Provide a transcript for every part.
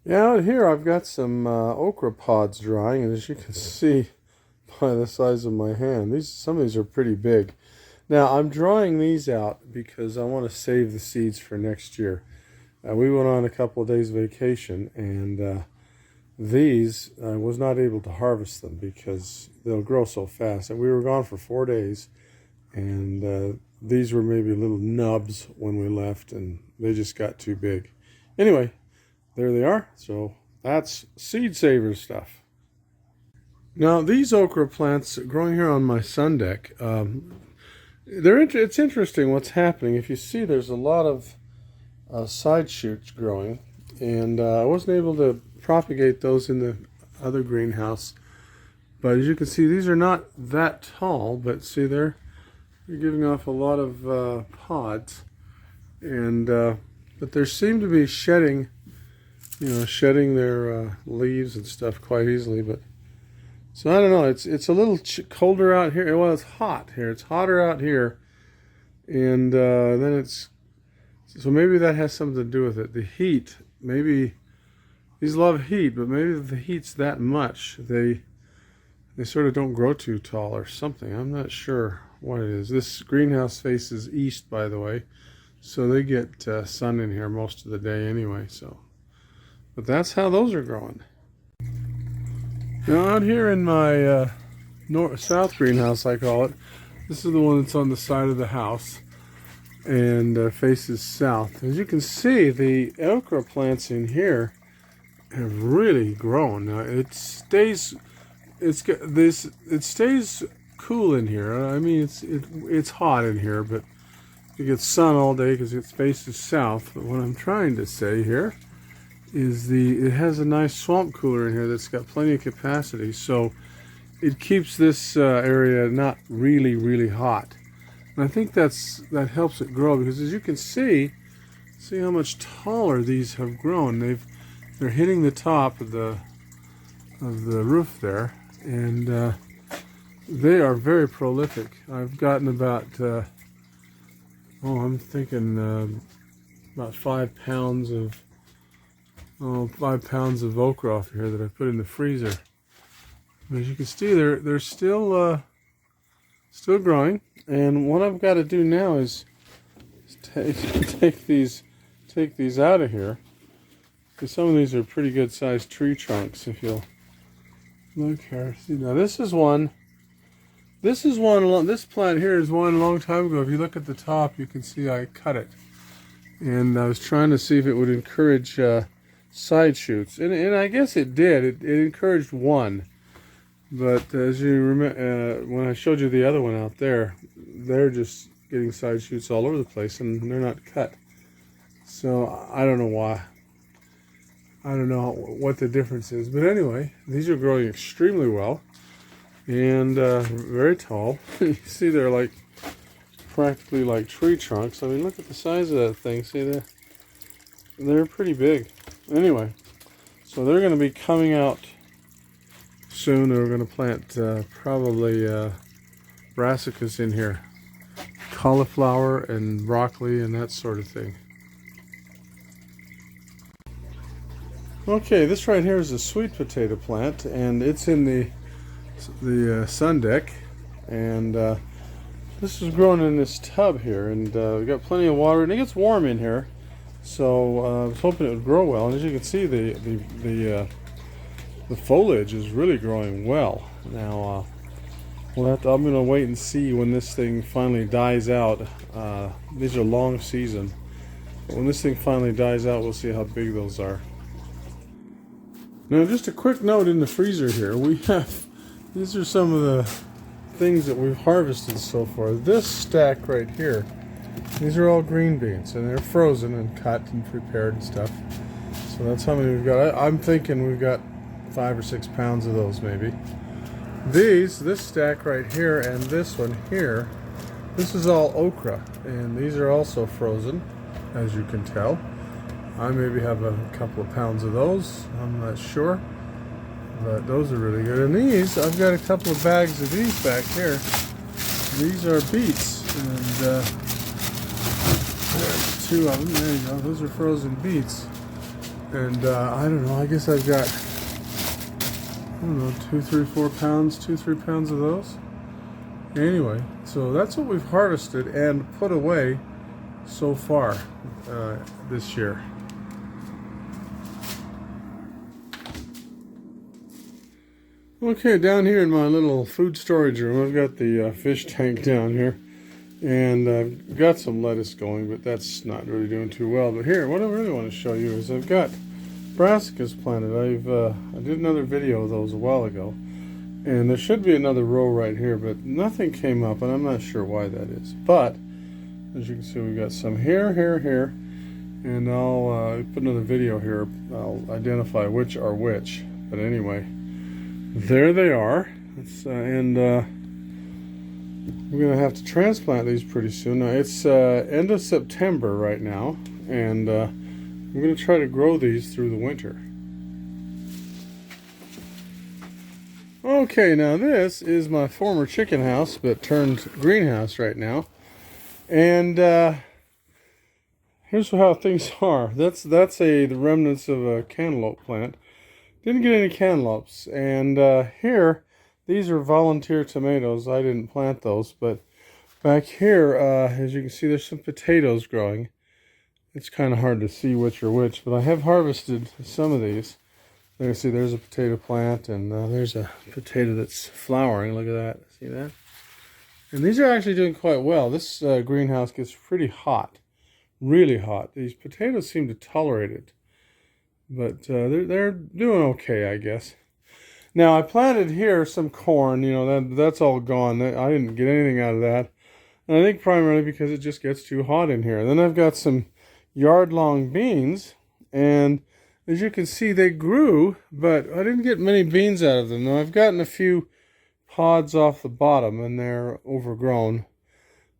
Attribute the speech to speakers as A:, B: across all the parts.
A: Yeah, out here I've got some okra pods drying, and as you can see by the size of my hand, some of these are pretty big. Now I'm drying these out because I want to save the seeds for next year. We went on a couple of days vacation, and these I was not able to harvest them because they'll grow so fast. And we were gone for 4 days, and these were maybe little nubs when we left, and they just got too big. Anyway, there they are. So that's seed saver stuff. Now these okra plants growing here on my sun deck, it's interesting what's happening. If you see, there's a lot of side shoots growing, and I wasn't able to propagate those in the other greenhouse. But as you can see, these are not that tall, but see, they're giving off a lot of pods, and but they seem to be shedding their leaves and stuff quite easily. But so I don't know. It's a little colder out here. Well, it's hot here. It's hotter out here, and then it's so maybe that has something to do with it. The heat, maybe these love heat, but maybe the heat's that much they sort of don't grow too tall or something. I'm not sure what it is. This greenhouse faces east, by the way, so they get sun in here most of the day anyway. So. But that's how those are growing. Now out here in my south greenhouse, I call it, this is the one that's on the side of the house and faces south. As you can see, the okra plants in here have really grown. Now it stays cool in here. I mean, it's hot in here, but it gets sun all day because it faces south. But what I'm trying to say here is it has a nice swamp cooler in here that's got plenty of capacity, so it keeps this area not really hot. And I think that helps it grow, because as you can see how much taller these have grown. They're hitting the top of the roof there, and they are very prolific. I've gotten about I'm thinking about 5 pounds of 5 pounds of okra off here that I put in the freezer. As you can see, they're still growing. And what I've got to do now is take these out of here. Because some of these are pretty good sized tree trunks. If you'll look here, see, now this is one. This plant here is one a long time ago. If you look at the top, you can see I cut it, and I was trying to see if it would encourage side shoots, and I guess it did. It encouraged one, but as you remember, when I showed you the other one out there, they're just getting side shoots all over the place, and they're not cut. So I don't know why. I don't know what the difference is, but anyway, these are growing extremely well and very tall. You see, they're practically like tree trunks. I mean, look at the size of that thing. See, they're pretty big. Anyway, so they're going to be coming out soon. We're going to plant probably brassicas in here, cauliflower and broccoli and that sort of thing. Okay, this right here is a sweet potato plant, and it's in the sun deck, and this is grown in this tub here, and we've got plenty of water, and it gets warm in here. So I was hoping it would grow well, and as you can see, the foliage is really growing well. Now I'm going to wait and see when this thing finally dies out. These are long season, but when this thing finally dies out, we'll see how big those are. Now, just a quick note in the freezer here. These are some of the things that we've harvested so far. This stack right here, these are all green beans, and they're frozen and cut and prepared and stuff. So that's how many we've got. I'm thinking we've got 5 or 6 pounds of those maybe. This stack right here and this one here, this is all okra, and these are also frozen, as you can tell. I maybe have a couple of pounds of those, I'm not sure, but those are really good. And these, I've got a couple of bags of these back here. These are beets, and there's 2 of them. There you go. Those are frozen beets. And I don't know, I guess I've got, I don't know, 2, 3, 4 pounds, 2, 3 pounds of those. Anyway, so that's what we've harvested and put away so far this year. Okay, down here in my little food storage room, I've got the fish tank down here. And I've got some lettuce going, but that's not really doing too well. But here, what I really want to show you is I've got brassicas planted. I did another video of those a while ago. And there should be another row right here, but nothing came up, and I'm not sure why that is. But, as you can see, we've got some here, and I'll put another video here. I'll identify which are which. But anyway, there they are. We're going to have to transplant these pretty soon. Now, it's end of September right now, and I'm going to try to grow these through the winter. Okay, now this is my former chicken house, but turned greenhouse right now. And here's how things are. That's the remnants of a cantaloupe plant. Didn't get any cantaloupes. And here, these are volunteer tomatoes. I didn't plant those, but back here, as you can see, there's some potatoes growing. It's kind of hard to see which are which, but I have harvested some of these. There, see, there's a potato plant, and there's a potato that's flowering. Look at that. See that? And these are actually doing quite well. This greenhouse gets pretty hot, really hot. These potatoes seem to tolerate it, but they're doing okay, I guess. Now, I planted here some corn. You know, that's all gone. I didn't get anything out of that. And I think primarily because it just gets too hot in here. Then I've got some yard-long beans, and as you can see, they grew, but I didn't get many beans out of them. Now, I've gotten a few pods off the bottom, and they're overgrown.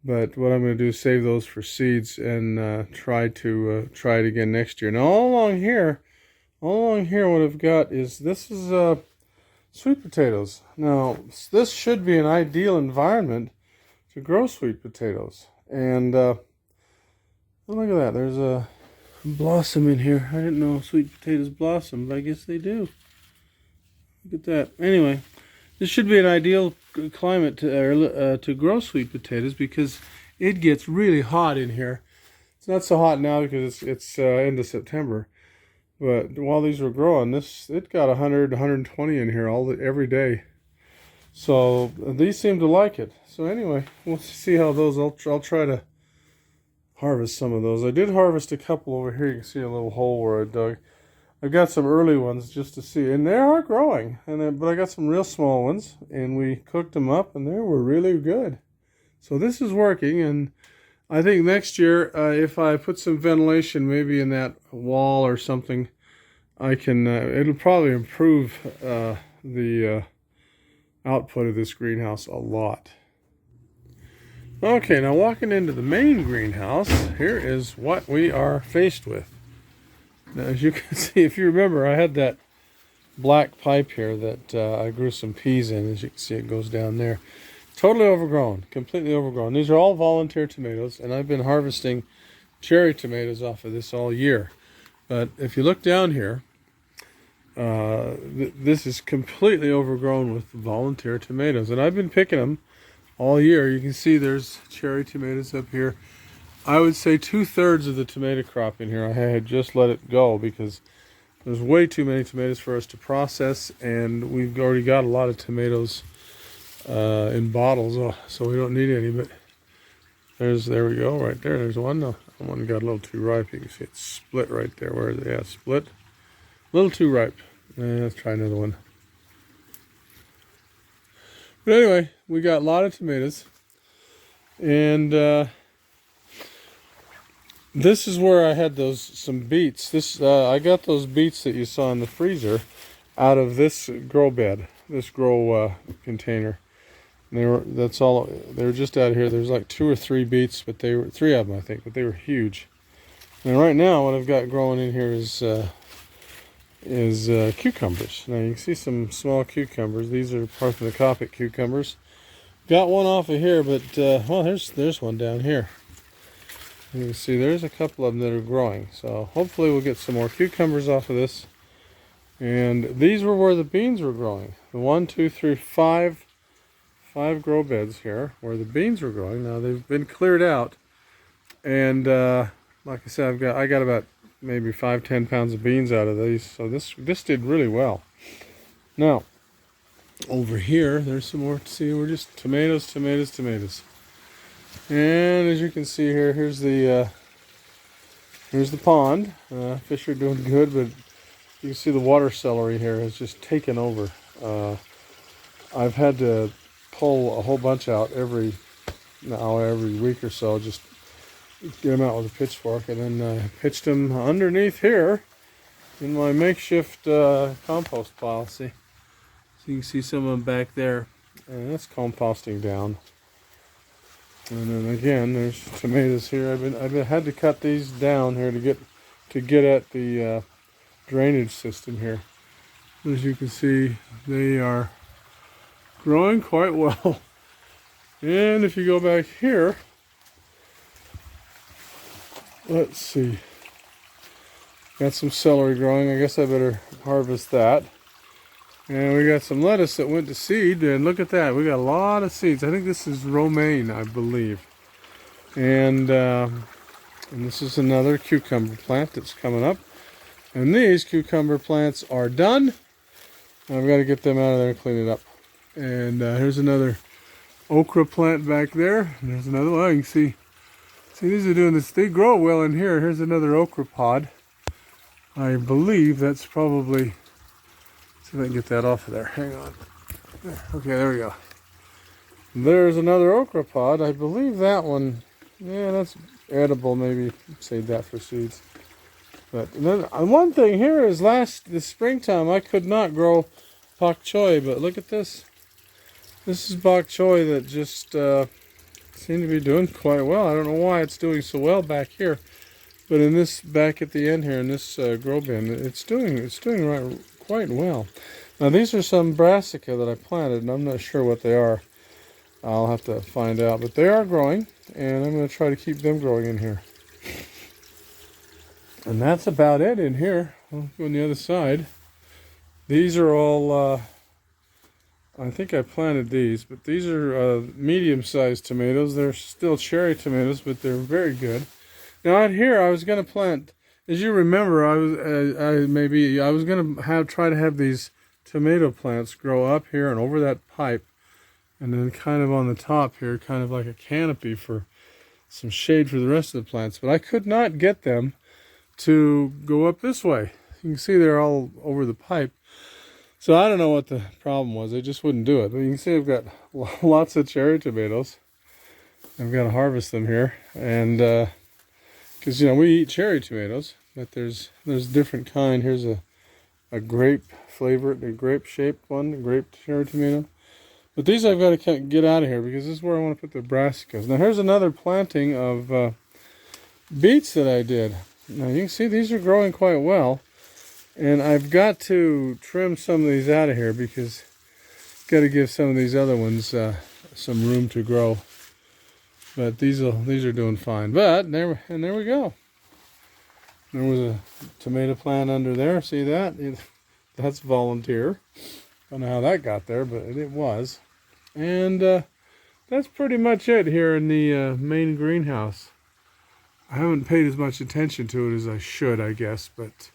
A: But what I'm going to do is save those for seeds and try it again next year. Now, all along here, what I've got is this is sweet potatoes. Now, this should be an ideal environment to grow sweet potatoes. And oh, look at that. There's a blossom in here. I didn't know sweet potatoes blossom, but I guess they do. Look at that. Anyway, this should be an ideal climate to grow sweet potatoes because it gets really hot in here. It's not so hot now because it's end of September. But while these were growing, it got 100, 120 in here every day. So these seem to like it. So anyway, we'll see how those. I'll try to harvest some of those. I did harvest a couple over here. You can see a little hole where I dug. I've got some early ones just to see, and they are growing. But I got some real small ones, and we cooked them up, and they were really good. So this is working, and I think next year, if I put some ventilation maybe in that wall or something, I can. It'll probably improve the output of this greenhouse a lot. Okay, now walking into the main greenhouse, here is what we are faced with. Now, as you can see, if you remember, I had that black pipe here that I grew some peas in. As you can see, it goes down there. Totally overgrown, completely overgrown. These are all volunteer tomatoes, and I've been harvesting cherry tomatoes off of this all year. But if you look down here, this is completely overgrown with volunteer tomatoes, and I've been picking them all year. You can see there's cherry tomatoes up here. I would say 2/3 of the tomato crop in here I had just let it go because there's way too many tomatoes for us to process, and we've already got a lot of tomatoes in bottles, so we don't need any. But there we go, right there. There's one. No, that one got a little too ripe. You can see it's split right there. Where is it? Yeah, split. A little too ripe. Let's try another one. But anyway, we got a lot of tomatoes, and this is where I had some beets. I got those beets that you saw in the freezer out of this grow bed, this grow container. And they were just out here. There's like 2 or 3 beets, but they were 3 of them, I think, but they were huge. And right now, what I've got growing in here is cucumbers. Now you can see some small cucumbers. These are parthenocopic cucumbers. Got one off of here, but well, there's one down here. You can see there's a couple of them that are growing. So hopefully we'll get some more cucumbers off of this. And these were where the beans were growing. The 1, 2, 3, 5 grow beds here where the beans were growing. Now they've been cleared out. And like I said, I got about maybe 5-10 pounds of beans out of these. So this did really well. Now, over here, there's some more to see. We're just tomatoes, tomatoes, tomatoes. And as you can see here, here's the pond. Fish are doing good, but you can see the water celery here has just taken over. I've had to pull a whole bunch out every week or so, just get them out with a pitchfork, and then pitched them underneath here in my makeshift compost pile. See, so you can see some of them back there, and that's composting down. And then again, there's tomatoes here. I've had to cut these down here to get at the drainage system here. As you can see, they are growing quite well. And if you go back here, let's see, got some celery growing. I guess I better harvest that. And we got some lettuce that went to seed, and look at that, we got a lot of seeds. I think this is romaine, I believe. And this is another cucumber plant that's coming up. And these cucumber plants are done. I've got to get them out of there and clean it up. And here's another okra plant back there. And there's another one. You can see these are doing this. They grow well in here. Here's another okra pod. I believe that's probably, see if I can get that off of there. Hang on. Okay, there we go. There's another okra pod. I believe that one, yeah, that's edible. Maybe save that for seeds. But then one thing here is this springtime I could not grow bok choy, but look at this. This is bok choy that just seemed to be doing quite well. I don't know why it's doing so well back here, but in this back at the end here in this grow bin, it's doing quite well. Now these are some brassica that I planted, and I'm not sure what they are. I'll have to find out, but they are growing, and I'm going to try to keep them growing in here. And that's about it in here. I'll go on the other side. These are all, I think I planted these, but these are medium-sized tomatoes. They're still cherry tomatoes, but they're very good. Now out here, I was going to plant, as you remember, I was going to try to have these tomato plants grow up here and over that pipe, and then kind of on the top here, kind of like a canopy for some shade for the rest of the plants. But I could not get them to go up this way. You can see they're all over the pipe. So I don't know what the problem was. They just wouldn't do it. But you can see I've got lots of cherry tomatoes. I've got to harvest them here, and because we eat cherry tomatoes, but there's different kind. Here's a grape flavored, a grape shaped one, a grape cherry tomato. But these I've got to get out of here because this is where I want to put the brassicas. Now here's another planting of beets that I did. Now you can see these are growing quite well, and I've got to trim some of these out of here because I've got to give some of these other ones some room to grow. But these are doing fine. But there we go. There was a tomato plant under there. See that? That's volunteer. Don't know how that got there, but it was. And that's pretty much it here in the main greenhouse. I haven't paid as much attention to it as I should, I guess, but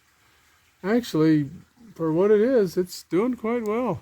A: actually, for what it is, it's doing quite well.